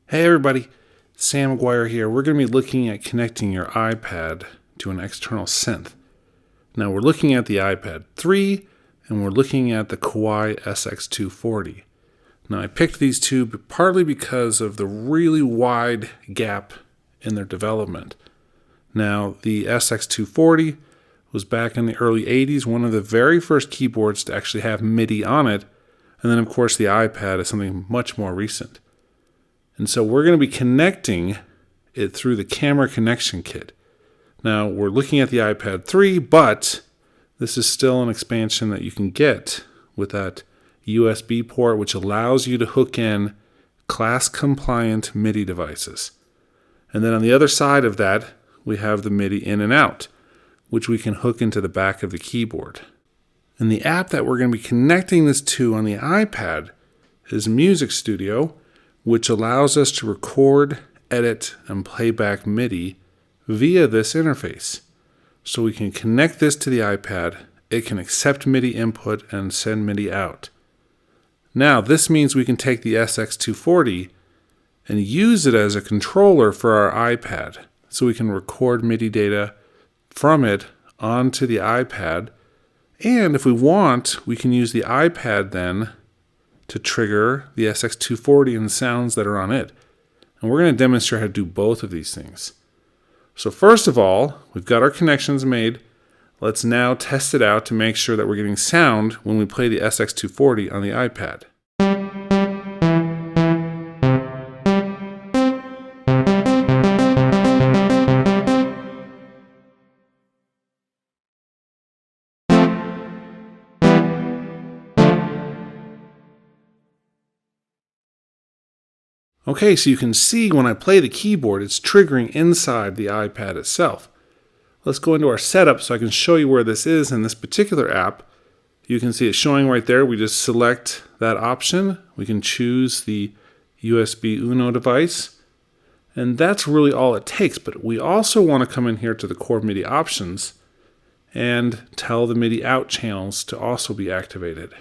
Hey everybody, Sam McGuire here. We're going to be looking at connecting your iPad to an external synth. Now we're looking at the iPad 3 and we're looking at the Kawai SX240. Now I picked these two partly because of the really wide gap in their development. Now the SX240 was back in the early 80s, one of the very first keyboards to actually have MIDI on it. And then of course the iPad is something much more recent. And so we're going to be connecting it through the camera connection kit. Now we're looking at the iPad 3, but this is still an expansion that you can get with that USB port, which allows you to hook in class compliant MIDI devices. And then on the other side of that, we have the MIDI in and out, which we can hook into the back of the keyboard. And the app that we're going to be connecting this to on the iPad is Music Studio, which allows us to record, edit, and play back MIDI via this interface. So we can connect this to the iPad, it can accept MIDI input and send MIDI out. Now this means we can take the SX240 and use it as a controller for our iPad. So we can record MIDI data from it onto the iPad. And if we want, we can use the iPad then to trigger the SX240 and the sounds that are on it. And we're going to demonstrate how to do both of these things. So first of all, we've got our connections made. Let's now test it out to make sure that we're getting sound when we play the SX240 on the iPad. Okay, so you can see when I play the keyboard, it's triggering inside the iPad itself. Let's go into our setup so I can show you where this is in this particular app. You can see it showing right there. We just select that option. We can choose the USB Uno device. And that's really all it takes. But we also want to come in here to the core MIDI options and tell the MIDI out channels to also be activated.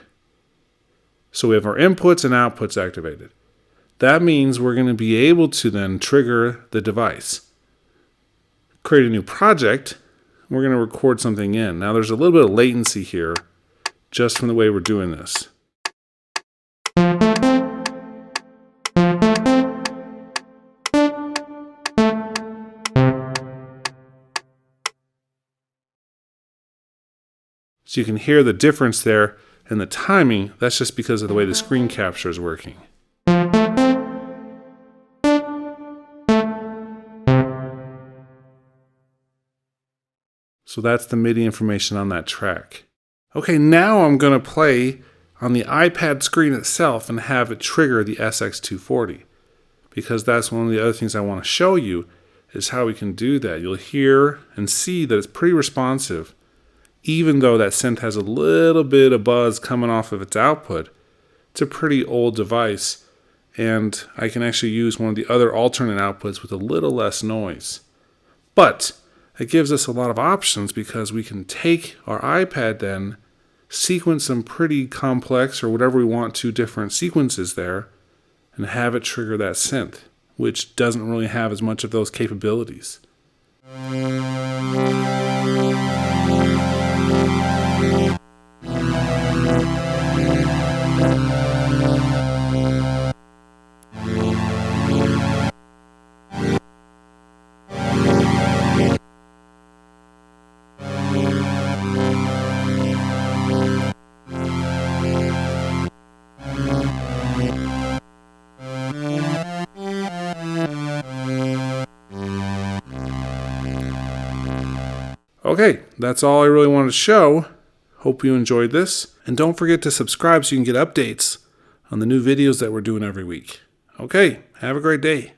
So we have our inputs and outputs activated. That means we're going to be able to then trigger the device. Create a new project. We're going to record something in. Now there's a little bit of latency here just from the way we're doing this. So you can hear the difference there in the timing. That's just because of the way the screen capture is working. So that's the MIDI information on that track. Okay, now I'm going to play on the iPad screen itself and have it trigger the SX240. Because that's one of the other things I want to show you is how we can do that. You'll hear and see that it's pretty responsive, even though that synth has a little bit of buzz coming off of its output. It's a pretty old device, and I can actually use one of the other alternate outputs with a little less noise. But it gives us a lot of options because we can take our iPad then, sequence some pretty complex or whatever we want to different sequences there, and have it trigger that synth, which doesn't really have as much of those capabilities. Okay, that's all I really wanted to show. Hope you enjoyed this. And don't forget to subscribe so you can get updates on the new videos that we're doing every week. Okay, have a great day.